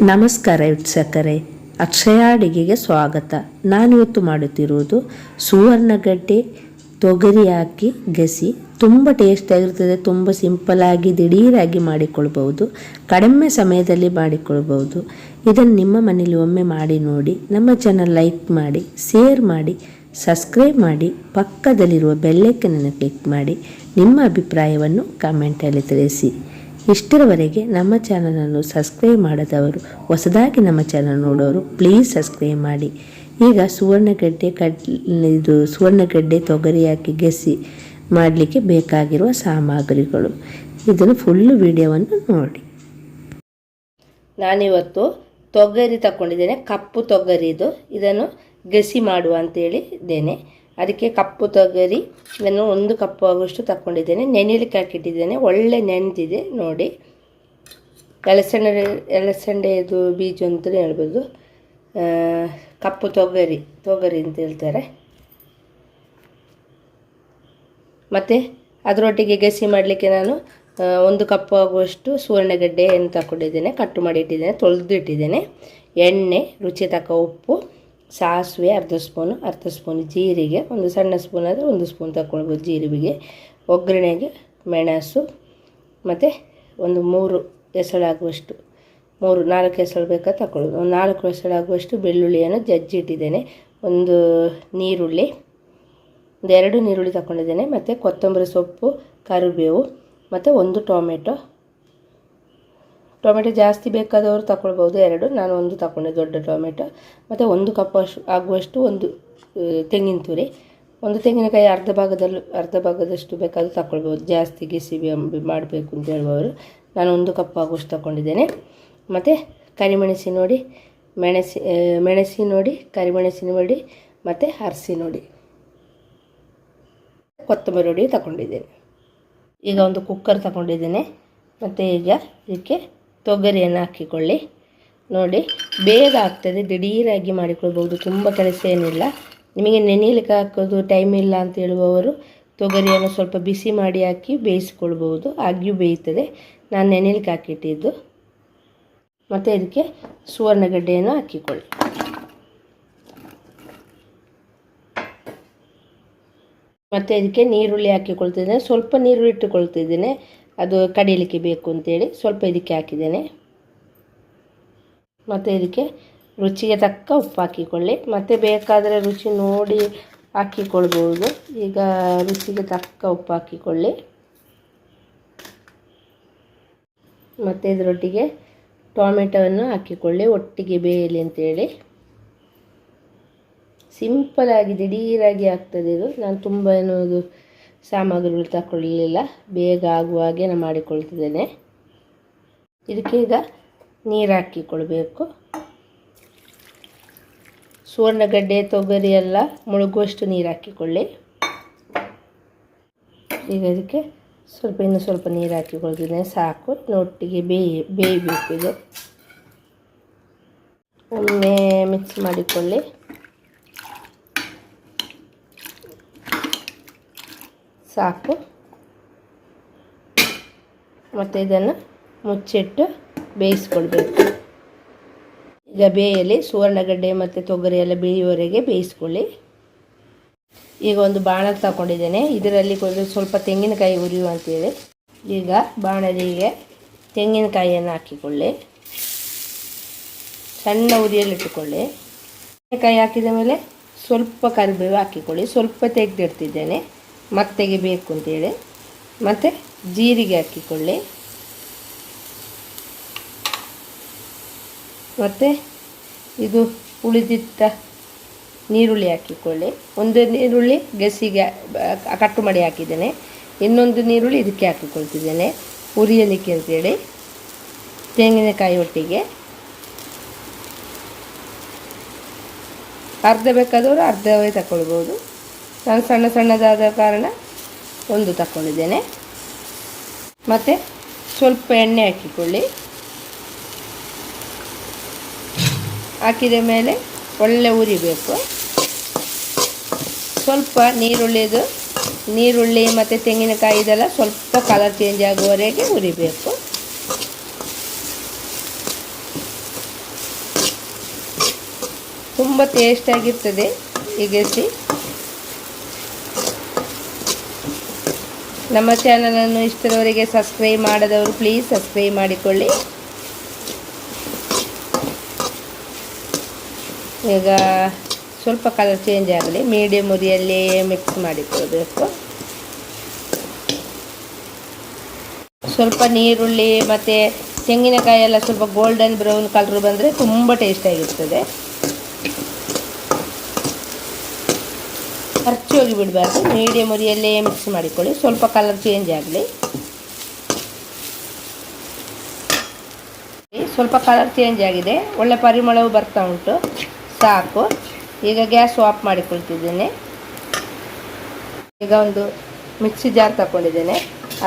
ನಮಸ್ಕಾರ ವೀಕ್ಷಕರೇ, ಅಕ್ಷಯ ಅಡಿಗೆಗೆ ಸ್ವಾಗತ. ನಾನಿವತ್ತು ಮಾಡುತ್ತಿರುವುದು ಸುವರ್ಣಗಡ್ಡೆ ತೊಗರಿ ಹಾಕಿ ಗಸಿ. ತುಂಬ ಟೇಸ್ಟಾಗಿರ್ತದೆ. ತುಂಬ ಸಿಂಪಲ್ಲಾಗಿ ದಿಢೀರಾಗಿ ಮಾಡಿಕೊಳ್ಬಹುದು, ಕಡಿಮೆ ಸಮಯದಲ್ಲಿ ಮಾಡಿಕೊಳ್ಬಹುದು. ಇದನ್ನು ನಿಮ್ಮ ಮನೇಲಿ ಒಮ್ಮೆ ಮಾಡಿ ನೋಡಿ. ನಮ್ಮ ಚಾನಲ್ ಲೈಕ್ ಮಾಡಿ, ಶೇರ್ ಮಾಡಿ, ಸಬ್ಸ್ಕ್ರೈಬ್ ಮಾಡಿ, ಪಕ್ಕದಲ್ಲಿರುವ ಬೆಲ್ಲೈಕನನ್ನು ಕ್ಲಿಕ್ ಮಾಡಿ. ನಿಮ್ಮ ಅಭಿಪ್ರಾಯವನ್ನು ಕಮೆಂಟಲ್ಲಿ ತಿಳಿಸಿ. ಇಷ್ಟರವರೆಗೆ ನಮ್ಮ ಚಾನಲನ್ನು ಸಬ್ಸ್ಕ್ರೈಬ್ ಮಾಡದವರು, ಹೊಸದಾಗಿ ನಮ್ಮ ಚಾನಲ್ ನೋಡೋರು ಪ್ಲೀಸ್ ಸಬ್ಸ್ಕ್ರೈಬ್ ಮಾಡಿ. ಈಗ ಸುವರ್ಣಗಡ್ಡೆ ತೊಗರಿ ಹಾಕಿ ಗಸಿ ಮಾಡಲಿಕ್ಕೆ ಬೇಕಾಗಿರುವ ಸಾಮಗ್ರಿಗಳು. ಇದನ್ನು ಫುಲ್ಲು ವಿಡಿಯೋವನ್ನು ನೋಡಿ. ನಾನಿವತ್ತು ತೊಗರಿ ತಗೊಂಡಿದ್ದೇನೆ, ಕಪ್ಪು ತೊಗರಿದು. ಇದನ್ನು ಗಸಿ ಮಾಡುವ ಅಂತೇಳಿ ಇದ್ದೇನೆ. ಅದಕ್ಕೆ ಕಪ್ಪು ತೊಗರಿ ಇದನ್ನು 1 ಕಪ್ ಆಗುವಷ್ಟು ತಗೊಂಡಿದ್ದೇನೆ. ನೆನೆಯಲಿಕ್ಕೆ ಹಾಕಿಟ್ಟಿದ್ದೇನೆ. ಒಳ್ಳೆ ನೆನೆದಿದೆ ನೋಡಿ. ಎಳಸಂಡೆದು ಬೀಜ ಅಂತಲೇ ಹೇಳ್ಬೋದು. ಕಪ್ಪು ತೊಗರಿ ಅಂತ ಹೇಳ್ತಾರೆ. ಮತ್ತು ಅದರೊಟ್ಟಿಗೆ ಗಸಿ ಮಾಡಲಿಕ್ಕೆ ನಾನು 1 ಕಪ್ ಆಗುವಷ್ಟು ಸುವರ್ಣಗಡ್ಡೆಯನ್ನು ತಗೊಂಡಿದ್ದೇನೆ. ಕಟ್ಟು ಮಾಡಿ ಇಟ್ಟಿದ್ದೇನೆ, ತೊಳೆದು ಇಟ್ಟಿದ್ದೇನೆ. ಎಣ್ಣೆ, ರುಚಿ ತಕ್ಕ ಉಪ್ಪು, ಸಾಸಿವೆ ಅರ್ಧ ಸ್ಪೂನು ಜೀರಿಗೆ, 1 ಸಣ್ಣ ಸ್ಪೂನ್ ಆದರೆ 1 ಸ್ಪೂನ್ ತಗೊಳ್ಬೋದು ಜೀರಿಗೆ. ಒಗ್ಗರಣೆಗೆ ಮೆಣಸು, ಮತ್ತು ಒಂದು 3 ಎಸಳಾಗುವಷ್ಟು 4 ಎಸಳು ಬೇಕಾದ್ರೆ ತಗೊಳ್ಳೋದು. 4 ಎಸಳಾಗುವಷ್ಟು ಬೆಳ್ಳುಳ್ಳಿಯನ್ನು ಜಜ್ಜಿಟ್ಟಿದ್ದೇನೆ. 1 ನೀರುಳ್ಳಿ, 2 ನೀರುಳ್ಳಿ ತಗೊಂಡಿದ್ದೇನೆ. ಮತ್ತು ಕೊತ್ತಂಬರಿ ಸೊಪ್ಪು, ಕರಿಬೇವು, ಮತ್ತು 1 ಟೊಮೆಟೊ ಜಾಸ್ತಿ ಬೇಕಾದವರು ತಗೊಳ್ಬೋದು, 2. ನಾನು 1 ತಗೊಂಡೆ, ದೊಡ್ಡ ಟೊಮೆಟೊ. ಮತ್ತು 1 ಕಪ್ ಆಗುವಷ್ಟು ಒಂದು ತೆಂಗಿನ ತುರಿ, 1 ತೆಂಗಿನಕಾಯಿ ಅರ್ಧ ಭಾಗದಷ್ಟು ಬೇಕಾದರೂ ತಗೊಳ್ಬೋದು. ಜಾಸ್ತಿ ಗಿಸಿ ಮಾಡಬೇಕು ಅಂತ ಹೇಳುವವರು. ನಾನು 1 ಕಪ್ ಆಗುವಷ್ಟು ತಗೊಂಡಿದ್ದೇನೆ. ಮತ್ತು ಕರಿಮೆಣಸಿ ನೋಡಿ, ಮೆಣಸಿ ನೋಡಿ, ಕರಿಮೆಣಸಿನ ನೋಡಿ, ಮತ್ತು ಅರಸಿ ನೋಡಿ, ಕೊತ್ತಂಬರಿ ನೋಡಿ ತಗೊಂಡಿದ್ದೇನೆ. ಈಗ ಒಂದು ಕುಕ್ಕರ್ ತಗೊಂಡಿದ್ದೇನೆ. ಮತ್ತು ಈಗ ಇದಕ್ಕೆ ತೊಗರಿಯನ್ನು ಹಾಕಿಕೊಳ್ಳಿ. ನೋಡಿ, ಬೇಗ ಆಗ್ತದೆ, ದಿಢೀರಾಗಿ ಮಾಡಿಕೊಳ್ಬೋದು, ತುಂಬ ಕೆಲಸ ಏನಿಲ್ಲ. ನಿಮಗೆ ನೆನೆಯಲಿಕ್ಕೆ ಹಾಕೋದು ಟೈಮ್ ಇಲ್ಲ ಅಂತ ಹೇಳುವವರು ತೊಗರಿಯನ್ನು ಸ್ವಲ್ಪ ಬಿಸಿ ಮಾಡಿ ಹಾಕಿ ಬೇಯಿಸ್ಕೊಳ್ಬೋದು, ಆಗಿಯೂ ಬೇಯ್ತದೆ. ನಾನು ನೆನೆಯಲಿಕ್ಕೆ ಹಾಕಿಟ್ಟಿದ್ದು. ಮತ್ತು ಇದಕ್ಕೆ ಸುವರ್ಣಗಡ್ಡೆಯನ್ನು ಹಾಕಿಕೊಳ್ಳಿ. ಮತ್ತು ಇದಕ್ಕೆ ನೀರುಳ್ಳಿ ಹಾಕಿಕೊಳ್ತಿದ್ದೇನೆ. ಸ್ವಲ್ಪ ನೀರುಳ್ಳಿ ಇಟ್ಟುಕೊಳ್ತಿದ್ದೇನೆ, ಅದು ಕಡಿಯಲಿಕ್ಕೆ ಬೇಕು ಅಂತೇಳಿ ಸ್ವಲ್ಪ ಇದಕ್ಕೆ ಹಾಕಿದ್ದೇನೆ. ಮತ್ತು ಇದಕ್ಕೆ ರುಚಿಗೆ ತಕ್ಕ ಉಪ್ಪು ಹಾಕಿಕೊಳ್ಳಿ. ಮತ್ತು ಬೇಕಾದರೆ ರುಚಿ ನೋಡಿ ಹಾಕಿಕೊಳ್ಬೋದು. ಈಗ ರುಚಿಗೆ ತಕ್ಕ ಉಪ್ಪು ಹಾಕಿಕೊಳ್ಳಿ. ಮತ್ತು ಇದರೊಟ್ಟಿಗೆ ಟೊಮೆಟೊವನ್ನು ಹಾಕಿಕೊಳ್ಳಿ, ಒಟ್ಟಿಗೆ ಬೇಯಲಿ ಅಂತೇಳಿ. ಸಿಂಪಲಾಗಿ ದಿಢೀರಾಗಿ ಆಗ್ತದೆ ಇದು. ನಾನು ತುಂಬ ಏನದು ಸಾಮಗ್ರಿಗಳು ತಗೊಳ್ಳಿಲ್ಲ, ಬೇಗ ಆಗುವ ಹಾಗೆ ನಾನು ಮಾಡಿಕೊಳ್ತಿದ್ದೇನೆ. ಇದಕ್ಕೆ ಈಗ ನೀರು ಹಾಕಿಕೊಳ್ಬೇಕು. ಸುವರ್ಣಗಡ್ಡೆ ತೊಗರಿ ಎಲ್ಲ ಮುಳುಗುವಷ್ಟು ನೀರು ಹಾಕಿಕೊಳ್ಳಿ. ಈಗ ಇದಕ್ಕೆ ಇನ್ನೂ ಸ್ವಲ್ಪ ನೀರು ಹಾಕಿಕೊಳ್ತಿದ್ದೇನೆ, ಸಾಕು. ಒಟ್ಟಿಗೆ ಬೇಯಬೇಕು ಇದು. ಒಮ್ಮೆ ಮಿಕ್ಸ್ ಮಾಡಿಕೊಳ್ಳಿ. ಸಾಕು. ಮತ್ತು ಇದನ್ನು ಮುಚ್ಚಿಟ್ಟು ಬೇಯಿಸ್ಕೊಳ್ಬೇಕು. ಈಗ ಬೇಯಲಿ, ಸುವರ್ಣಗಡ್ಡೆ ಮತ್ತು ತೊಗರಿ ಎಲ್ಲ ಬೇಯುವವರೆಗೆ ಬೇಯಿಸ್ಕೊಳ್ಳಿ. ಈಗ ಒಂದು ಬಾಣ ತಗೊಂಡಿದ್ದೇನೆ. ಇದರಲ್ಲಿ ಸ್ವಲ್ಪ ತೆಂಗಿನಕಾಯಿ ಉರಿಯುವ ಅಂತೇಳಿ. ಈಗ ಬಾಣಲಿಗೆ ತೆಂಗಿನಕಾಯಿಯನ್ನು ಹಾಕಿಕೊಳ್ಳಿ, ಸಣ್ಣ ಉರಿಯಲ್ಲಿಟ್ಟುಕೊಳ್ಳಿ. ತೆಂಗಿನಕಾಯಿ ಹಾಕಿದ ಮೇಲೆ ಸ್ವಲ್ಪ ಕರಿಬೇವು ಹಾಕಿಕೊಳ್ಳಿ. ಸ್ವಲ್ಪ ತೆಗೆದಿಡ್ತಿದ್ದೇನೆ, ಮತ್ತೆಗೆ ಬೇಕು ಅಂತೇಳಿ. ಮತ್ತು ಜೀರಿಗೆ ಹಾಕಿಕೊಳ್ಳಿ. ಮತ್ತು ಇದು ಉಳಿದಿದ್ದ ನೀರುಳ್ಳಿ ಹಾಕಿಕೊಳ್ಳಿ. 1 ನೀರುಳ್ಳಿ ಗಸಿಗೆ ಕಟ್ಟು ಮಾಡಿ ಹಾಕಿದ್ದೇನೆ, ಇನ್ನೊಂದು ನೀರುಳ್ಳಿ ಇದಕ್ಕೆ ಹಾಕಿಕೊಳ್ತಿದ್ದೇನೆ ಉರಿಯಲಿಕ್ಕೆ ಅಂತೇಳಿ. ತೆಂಗಿನಕಾಯಿ ಒಟ್ಟಿಗೆ ಅರ್ಧ ಬೇಕಾದವರು ಅರ್ಧವೇ ತಗೊಳ್ಬೋದು. ನಾನು ಸಣ್ಣದಾದ ಕಾರಣ 1 ತಗೊಂಡಿದ್ದೇನೆ. ಮತ್ತು ಸ್ವಲ್ಪ ಎಣ್ಣೆ ಹಾಕಿಕೊಳ್ಳಿ. ಹಾಕಿದ ಮೇಲೆ ಒಳ್ಳೆ ಉರಿಬೇಕು. ಸ್ವಲ್ಪ ನೀರುಳ್ಳಿ ಮತ್ತು ತೆಂಗಿನಕಾಯಿ ಇದೆಲ್ಲ ಸ್ವಲ್ಪ ಕಲರ್ ಚೇಂಜ್ ಆಗುವವರೆಗೆ ಉರಿಬೇಕು. ತುಂಬ ಟೇಸ್ಟಾಗಿರ್ತದೆ ಈ ಗೆಸಿ. ನಮ್ಮ ಚಾನಲನ್ನು ಇಷ್ಟರವರೆಗೆ ಸಬ್ಸ್ಕ್ರೈಬ್ ಮಾಡದವರು ಪ್ಲೀಸ್ ಸಬ್ಸ್ಕ್ರೈಬ್ ಮಾಡಿಕೊಳ್ಳಿ. ಈಗ ಸ್ವಲ್ಪ ಕಲರ್ ಚೇಂಜ್ ಆಗಲಿ, ಮೀಡಿಯಮ್ ಉರಿಯಲ್ಲಿ ಮಿಕ್ಸ್ ಮಾಡಿಕೊಳ್ಬೇಕು. ಸ್ವಲ್ಪ ನೀರುಳ್ಳಿ ಮತ್ತು ತೆಂಗಿನಕಾಯಿ ಎಲ್ಲ ಸ್ವಲ್ಪ ಗೋಲ್ಡನ್ ಬ್ರೌನ್ ಕಲರ್ ಬಂದರೆ ತುಂಬ ಟೇಸ್ಟಾಗಿರ್ತದೆ. ಹೋಗಿ ಬಿಡಬಾರ್ದು, ಮೀಡಿಯಮ್ ಉರಿಯಲ್ಲೇ ಮಿಕ್ಸ್ ಮಾಡಿಕೊಳ್ಳಿ. ಸ್ವಲ್ಪ ಕಲರ್ ಚೇಂಜ್ ಆಗಲಿ. ಸ್ವಲ್ಪ ಕಲರ್ ಚೇಂಜ್ ಆಗಿದೆ, ಒಳ್ಳೆ ಪರಿಮಳವು ಬರ್ತಾ ಉಂಟು, ಸಾಕು. ಈಗ ಗ್ಯಾಸ್ ಆಫ್ ಮಾಡಿಕೊಳ್ತಿದ್ದೇನೆ. ಈಗ ಒಂದು ಮಿಕ್ಸಿ ಜಾರ್ ತಗೊಂಡಿದ್ದೇನೆ,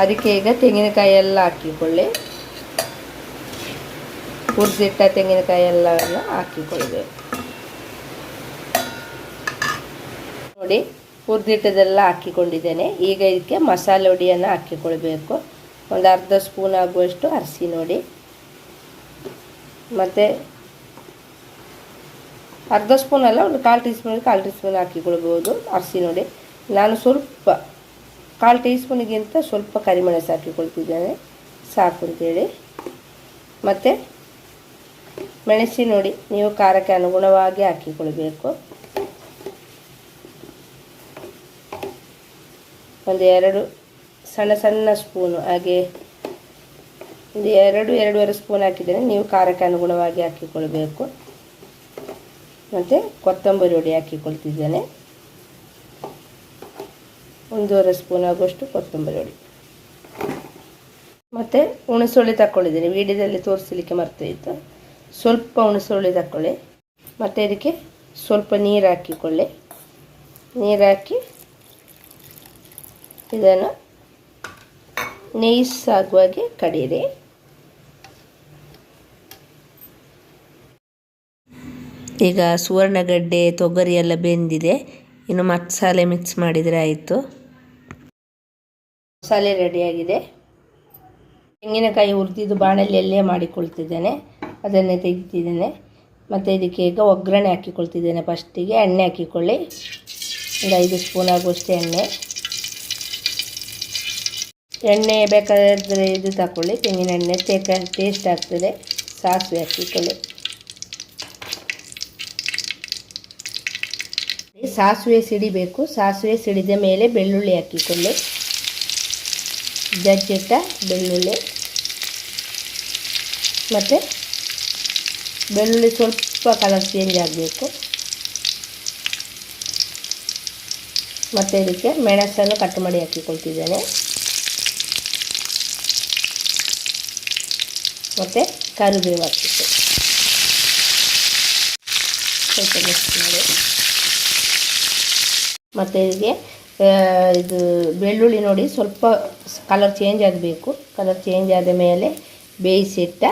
ಅದಕ್ಕೆ ಈಗ ತೆಂಗಿನಕಾಯಿ ಎಲ್ಲ ಹಾಕಿಕೊಳ್ಳಿ. ಹುರಿದಿಟ್ಟ ತೆಂಗಿನಕಾಯಿ ಎಲ್ಲವನ್ನು ಹಾಕಿಕೊಳ್ಬೇಕು. ನೋಡಿ, ಹುರಿದಿಟ್ಟದೆಲ್ಲ ಹಾಕಿಕೊಂಡಿದ್ದೇನೆ. ಈಗ ಇದಕ್ಕೆ ಮಸಾಲೆ ಹುಡಿಯನ್ನು ಹಾಕಿಕೊಳ್ಬೇಕು. ಒಂದು ಅರ್ಧ ಸ್ಪೂನ್ ಆಗುವಷ್ಟು ಅರಿಶಿನ ಹುಡಿ, ಮತ್ತು ಅರ್ಧ ಸ್ಪೂನ್ ಅಲ್ಲ, ಒಂದು ಕಾಲು ಟೀ ಸ್ಪೂನ್ ಹಾಕಿಕೊಳ್ಬೋದು ಅರಿಶಿನ ಹುಡಿ. ನಾನು ಸ್ವಲ್ಪ 1/4 ಟೀ ಸ್ಪೂನಿಗಿಂತ ಸ್ವಲ್ಪ ಕರಿಮೆಣಸು ಹಾಕಿಕೊಳ್ತಿದ್ದೇನೆ, ಸಾಕು ಅಂತೇಳಿ. ಮತ್ತು ಮೆಣಸಿನ ಹುಡಿ ನೀವು ಖಾರಕ್ಕೆ ಅನುಗುಣವಾಗಿ ಹಾಕಿಕೊಳ್ಬೇಕು. ಒಂದು 2 ಸಣ್ಣ ಸಣ್ಣ ಸ್ಪೂನು, ಹಾಗೆ ಒಂದು 2-2.5 ಸ್ಪೂನ್ ಹಾಕಿದ್ದೇನೆ. ನೀವು ಖಾರಕ್ಕೆ ಅನುಗುಣವಾಗಿ ಹಾಕಿಕೊಳ್ಬೇಕು. ಮತ್ತು ಕೊತ್ತಂಬರಿ ಹುಡಿ ಹಾಕಿಕೊಳ್ತಿದ್ದೇನೆ, 1.5 ಸ್ಪೂನ್ ಆಗುವಷ್ಟು ಕೊತ್ತಂಬರಿ ಹುಡಿ. ಮತ್ತು ಹುಣಸುಳ್ಳಿ ತಕ್ಕೊಂಡಿದ್ದೀನಿ, ವಿಡಿಯೋದಲ್ಲಿ ತೋರಿಸಲಿಕ್ಕೆ ಮರ್ತೋಯಿತು. ಸ್ವಲ್ಪ ಹುಣಸುಳ್ಳಿ ತಕ್ಕೊಳ್ಳಿ. ಮತ್ತು ಇದಕ್ಕೆ ಸ್ವಲ್ಪ ನೀರು ಹಾಕಿಕೊಳ್ಳಿ. ನೀರು ಹಾಕಿ ಇದನ್ನು ನೈಸ್ ಆಗುವಾಗೆ ಕಡೀರಿ. ಈಗ ಸುವರ್ಣಗಡ್ಡೆ ತೊಗರಿ ಎಲ್ಲ ಬೆಂದಿದೆ, ಇನ್ನು ಮಸಾಲೆ ಮಿಕ್ಸ್ ಮಾಡಿದರೆ ಆಯಿತು. ಮಸಾಲೆ ರೆಡಿಯಾಗಿದೆ. ತೆಂಗಿನಕಾಯಿ ಹುರಿದಿದ್ದು ಬಾಣಲೆಯಲ್ಲೇ ಮಾಡಿಕೊಳ್ತಿದ್ದೇನೆ, ಅದನ್ನೇ ತೆಗಿತಿದ್ದೇನೆ. ಮತ್ತು ಇದಕ್ಕೆ ಈಗ ಒಗ್ಗರಣೆ ಹಾಕಿಕೊಳ್ತಿದ್ದೇನೆ. ಫಸ್ಟಿಗೆ ಎಣ್ಣೆ ಹಾಕಿಕೊಳ್ಳಿ, ಒಂದು 5 ಸ್ಪೂನ್ ಆಗುವಷ್ಟು ಎಣ್ಣೆ ಬೇಕಾದರೆ ಇದು ತಗೊಳ್ಳಿ, ತೆಂಗಿನ ಎಣ್ಣೆ ಟೇಸ್ಟ್ ಆಗ್ತದೆ. ಸಾಸಿವೆ ಹಾಕಿಕೊಳ್ಳಿ. ಸಾಸಿವೆ ಸಿಡಿಬೇಕು. ಸಾಸಿವೆ ಸಿಡಿದ ಮೇಲೆ ಬೆಳ್ಳುಳ್ಳಿ ಹಾಕಿಕೊಳ್ಳಿ, ಜಜ್ಜಿಟ್ಟ ಬೆಳ್ಳುಳ್ಳಿ. ಮತ್ತು ಬೆಳ್ಳುಳ್ಳಿ ಸ್ವಲ್ಪ ಕಲರ್ ಚೇಂಜ್ ಆಗಬೇಕು. ಮತ್ತು ಇದಕ್ಕೆ ಮೆಣಸನ್ನು ಕಟ್ ಮಾಡಿ ಹಾಕಿಕೊಳ್ತಿದ್ದೇನೆ. ಮತ್ತು ಕರಿಬೇವು ಹಾಕಿತ್ತು, ಸ್ವಲ್ಪ ಮಿಕ್ಸ್ ಮಾಡಿ. ಮತ್ತು ಇದಕ್ಕೆ ಇದು ಬೆಳ್ಳುಳ್ಳಿ ನೋಡಿ ಸ್ವಲ್ಪ ಕಲರ್ ಚೇಂಜ್ ಆಗಬೇಕು. ಕಲರ್ ಚೇಂಜ್ ಆದ ಮೇಲೆ ಬೇಯಿಸಿಟ್ಟ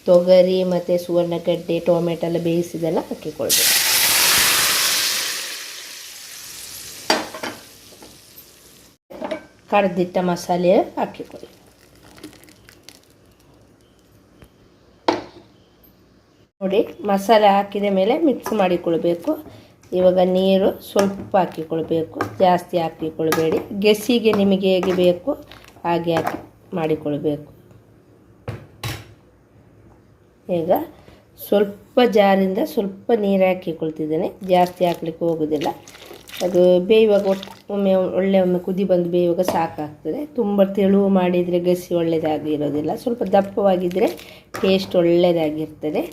ತೊಗರಿ ಮತ್ತು ಸುವರ್ಣಗಡ್ಡೆ ಟೊಮೆಟೊ ಎಲ್ಲ ಬೇಯಿಸಿದೆಲ್ಲ ಹಾಕಿಕೊಳ್ಬೇಕು. ಕಡ್ದಿಟ್ಟ ಮಸಾಲೆ ಹಾಕಿಕೊಳ್ಳಿ. ನೋಡಿ, ಮಸಾಲೆ ಹಾಕಿದ ಮೇಲೆ ಮಿಕ್ಸ್ ಮಾಡಿಕೊಳ್ಬೇಕು. ಇವಾಗ ನೀರು ಸ್ವಲ್ಪ ಹಾಕಿಕೊಳ್ಬೇಕು, ಜಾಸ್ತಿ ಹಾಕಿಕೊಳ್ಬೇಡಿ. ಗೆಸಿಗೆ ನಿಮಗೆ ಹೇಗೆ ಬೇಕು ಹಾಗೆ ಹಾಕಿ ಮಾಡಿಕೊಳ್ಬೇಕು. ಈಗ ಸ್ವಲ್ಪ ಜಾರಿಂದ ಸ್ವಲ್ಪ ನೀರು ಹಾಕಿಕೊಳ್ತಿದ್ದೇನೆ, ಜಾಸ್ತಿ ಹಾಕ್ಲಿಕ್ಕೆ ಹೋಗೋದಿಲ್ಲ. ಅದು ಬೇಯುವಾಗ ಒಮ್ಮೆ ಕುದಿ ಬಂದು ಬೇಯುವಾಗ ಸಾಕಾಗ್ತದೆ. ತುಂಬ ತೆಳುವು ಮಾಡಿದರೆ ಗಸಿ ಒಳ್ಳೆಯದಾಗಿರೋದಿಲ್ಲ, ಸ್ವಲ್ಪ ದಪ್ಪವಾಗಿದ್ದರೆ ಟೇಸ್ಟ್ ಒಳ್ಳೆಯದಾಗಿರ್ತದೆ.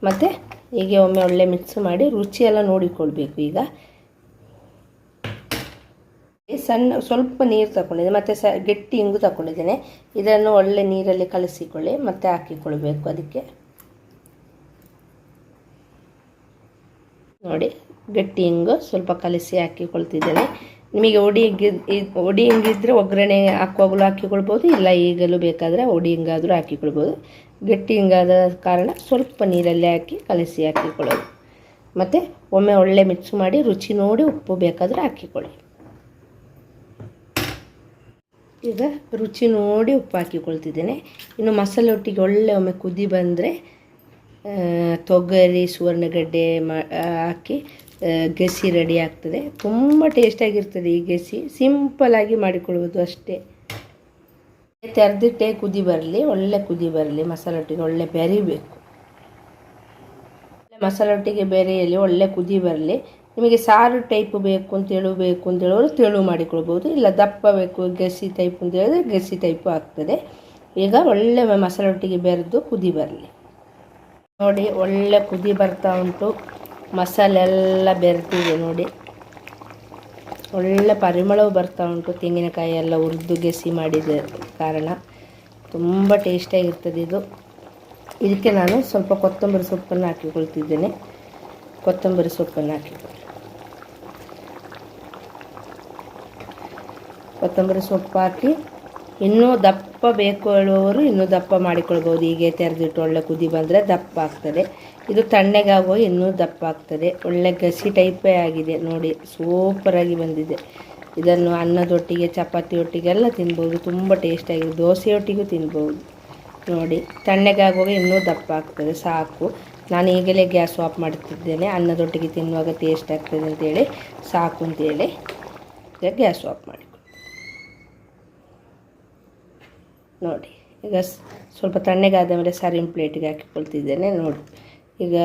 ಮತ್ತು ಹೀಗೆ ಒಳ್ಳೆ ಮಿಕ್ಸ್ ಮಾಡಿ ರುಚಿಯೆಲ್ಲ ನೋಡಿಕೊಳ್ಬೇಕು. ಈಗ ಸಣ್ಣ ಸ್ವಲ್ಪ ನೀರು ತಗೊಂಡಿದ್ದೆ, ಮತ್ತು ಗಟ್ಟಿ ಇಂಗು ತಗೊಂಡಿದ್ದೇನೆ. ಇದನ್ನು ಒಳ್ಳೆ ನೀರಲ್ಲಿ ಕಲಸಿಕೊಳ್ಳಿ, ಮತ್ತು ಹಾಕಿಕೊಳ್ಬೇಕು. ಅದಕ್ಕೆ ನೋಡಿ, ಗಟ್ಟಿ ಇಂಗು ಸ್ವಲ್ಪ ಕಲಸಿ ಹಾಕಿಕೊಳ್ತಿದ್ದೇನೆ. ನಿಮಗೆ ಒಡಿ ಹಿಂಗಿದ್ರೆ ಒಗ್ಗರಣೆ ಹಾಕುವಾಗಲೂ ಹಾಕಿಕೊಳ್ಬೋದು, ಇಲ್ಲ ಈಗಲೂ ಬೇಕಾದರೆ ಒಡಿ ಹಿಂಗಾದರೂ ಹಾಕಿಕೊಳ್ಬೋದು. ಗಟ್ಟಿ ಹಿಂಗಾದ ಕಾರಣ ಸ್ವಲ್ಪ ನೀರಲ್ಲಿ ಹಾಕಿ ಕಲಸಿ ಹಾಕಿಕೊಳ್ಳೋದು. ಮತ್ತು ಒಳ್ಳೆ ಮಿಕ್ಸ್ ಮಾಡಿ ರುಚಿ ನೋಡಿ ಉಪ್ಪು ಬೇಕಾದರೆ ಹಾಕಿಕೊಳ್ಳಿ. ಈಗ ರುಚಿ ನೋಡಿ ಉಪ್ಪು ಹಾಕಿಕೊಳ್ತಿದ್ದೇನೆ. ಇನ್ನು ಮಸಾಲೆ ಒಟ್ಟಿಗೆ ಒಳ್ಳೆ ಕುದಿ ಬಂದರೆ ತೊಗರಿ ಸುವರ್ಣಗಡ್ಡೆ ಹಾಕಿ ಗಸಿ ರೆಡಿ ಆಗ್ತದೆ. ತುಂಬ ಟೇಸ್ಟಾಗಿರ್ತದೆ ಈ ಗಸಿ. ಸಿಂಪಲಾಗಿ ಮಾಡಿಕೊಳ್ಬೋದು ಅಷ್ಟೇ. ತೆರೆದಿಟ್ಟೆ ಕುದಿ ಬರಲಿ, ಒಳ್ಳೆ ಕುದಿ ಬರಲಿ. ಮಸಾಲೊಟ್ಟಿಗೆ ಒಳ್ಳೆ ಬೆರಿಬೇಕು. ಮಸಾಲೊಟ್ಟಿಗೆ ಬೆರೆಯಲ್ಲಿ ಒಳ್ಳೆ ಕುದಿ ಬರಲಿ. ನಿಮಗೆ ಸಾರು ಟೈಪ್ ಬೇಕು ಅಂತೇಳೋರು ತೆಳು ಮಾಡಿಕೊಳ್ಬೋದು. ಇಲ್ಲ ದಪ್ಪ ಬೇಕು ಗಸಿ ಟೈಪ್ ಅಂತ ಹೇಳಿದ್ರೆ ಗಸಿ ಟೈಪು ಆಗ್ತದೆ. ಈಗ ಒಳ್ಳೆ ಮಸಾಲೊಟ್ಟಿಗೆ ಬೆರೆದು ಕುದಿ ಬರಲಿ. ನೋಡಿ ಒಳ್ಳೆ ಕುದಿ ಬರ್ತಾ ಉಂಟು. ಮಸಾಲೆ ಎಲ್ಲ ಬೆರೆತಿದೆ ನೋಡಿ. ಒಳ್ಳೆ ಪರಿಮಳವು ಬರ್ತಾ ಉಂಟು. ತೆಂಗಿನಕಾಯಿ ಎಲ್ಲ ಹುರಿದು ಗೆಸಿ ಮಾಡಿದ ಕಾರಣ ತುಂಬ ಟೇಸ್ಟಾಗಿರ್ತದೆ ಇದು. ಇದಕ್ಕೆ ನಾನು ಸ್ವಲ್ಪ ಕೊತ್ತಂಬರಿ ಸೊಪ್ಪನ್ನು ಹಾಕಿಕೊಳ್ತಿದ್ದೇನೆ. ಕೊತ್ತಂಬರಿ ಸೊಪ್ಪನ್ನು ಕೊತ್ತಂಬರಿ ಸೊಪ್ಪು ಹಾಕಿ ಇನ್ನೂ ದಪ್ಪ ಬೇಕು ಹೇಳುವವರು ಇನ್ನೂ ದಪ್ಪ ಮಾಡಿಕೊಳ್ಬೋದು. ಹೀಗೆ ತೆರೆದಿಟ್ಟು ಒಳ್ಳೆ ಕುದಿ ಬಂದರೆ ದಪ್ಪ ಆಗ್ತದೆ. ಇದು ತಣ್ಣಗಾಗುವ ಇನ್ನೂ ದಪ್ಪ ಆಗ್ತದೆ. ಒಳ್ಳೆ ಗಸಿ ಟೈಪೇ ಆಗಿದೆ ನೋಡಿ, ಸೂಪರಾಗಿ ಬಂದಿದೆ. ಇದನ್ನು ಅನ್ನದೊಟ್ಟಿಗೆ ಚಪಾತಿ ಒಟ್ಟಿಗೆಲ್ಲ ತಿನ್ಬೋದು. ತುಂಬ ಟೇಸ್ಟಾಗಿದೆ. ದೋಸೆಯೊಟ್ಟಿಗೂ ತಿನ್ಬೋದು. ನೋಡಿ ತಣ್ಣಗಾಗುವಾಗ ಇನ್ನೂ ದಪ್ಪ ಆಗ್ತದೆ. ಸಾಕು, ನಾನು ಈಗಲೇ ಗ್ಯಾಸ್ ಆಫ್ ಮಾಡ್ತಿದ್ದೇನೆ. ಅನ್ನದೊಟ್ಟಿಗೆ ತಿನ್ನುವಾಗ ಟೇಸ್ಟ್ ಆಗ್ತದೆ ಅಂತೇಳಿ ಸಾಕು ಅಂತೇಳಿ ಈಗ ಗ್ಯಾಸ್ ಆಫ್ ಮಾಡಿ ನೋಡಿ. ಈಗ ಸ್ವಲ್ಪ ತಣ್ಣಗಾದ ಮೇಲೆ ಸರ್ವಿಂಗ್ ಪ್ಲೇಟಿಗೆ ಹಾಕಿಕೊಳ್ತಿದ್ದೇನೆ ನೋಡಿ. ಈಗ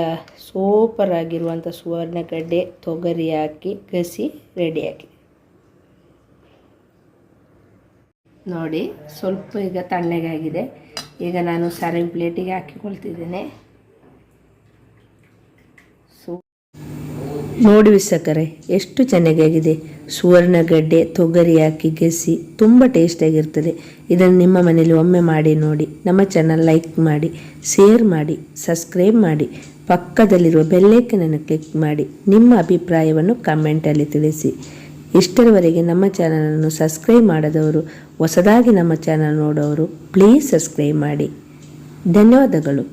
ಸೂಪರಾಗಿರುವಂಥ ಸುವರ್ಣಗಡ್ಡೆ ತೊಗರಿ ಹಾಕಿ ಗಸಿ ರೆಡಿಯಾಗಿದೆ ನೋಡಿ. ಸ್ವಲ್ಪ ಈಗ ತಣ್ಣಗಾಗಿದೆ. ಈಗ ನಾನು ಸರ್ವಿಂಗ್ ಪ್ಲೇಟಿಗೆ ಹಾಕಿಕೊಳ್ತಿದ್ದೇನೆ. ನೋಡಿ ವೀಕ್ಷಕರೇ, ಎಷ್ಟು ಚೆನ್ನಾಗಿದೆ. ಸುವರ್ಣಗಡ್ಡೆ ತೊಗರಿ ಹಾಕಿ ಗೆಸಿ ತುಂಬ ಟೇಸ್ಟಾಗಿರ್ತದೆ. ಇದನ್ನು ನಿಮ್ಮ ಮನೇಲಿ ಒಮ್ಮೆ ಮಾಡಿ ನೋಡಿ. ನಮ್ಮ ಚಾನಲ್ ಲೈಕ್ ಮಾಡಿ, ಶೇರ್ ಮಾಡಿ, ಸಬ್ಸ್ಕ್ರೈಬ್ ಮಾಡಿ, ಪಕ್ಕದಲ್ಲಿರುವ ಬೆಲ್ಲೈಕನನ್ನು ಕ್ಲಿಕ್ ಮಾಡಿ. ನಿಮ್ಮ ಅಭಿಪ್ರಾಯವನ್ನು ಕಮೆಂಟಲ್ಲಿ ತಿಳಿಸಿ. ಇಷ್ಟರವರೆಗೆ ನಮ್ಮ ಚಾನಲನ್ನು ಸಬ್ಸ್ಕ್ರೈಬ್ ಮಾಡದವರು, ಹೊಸದಾಗಿ ನಮ್ಮ ಚಾನಲ್ ನೋಡೋರು ಪ್ಲೀಸ್ ಸಬ್ಸ್ಕ್ರೈಬ್ ಮಾಡಿ. ಧನ್ಯವಾದಗಳು.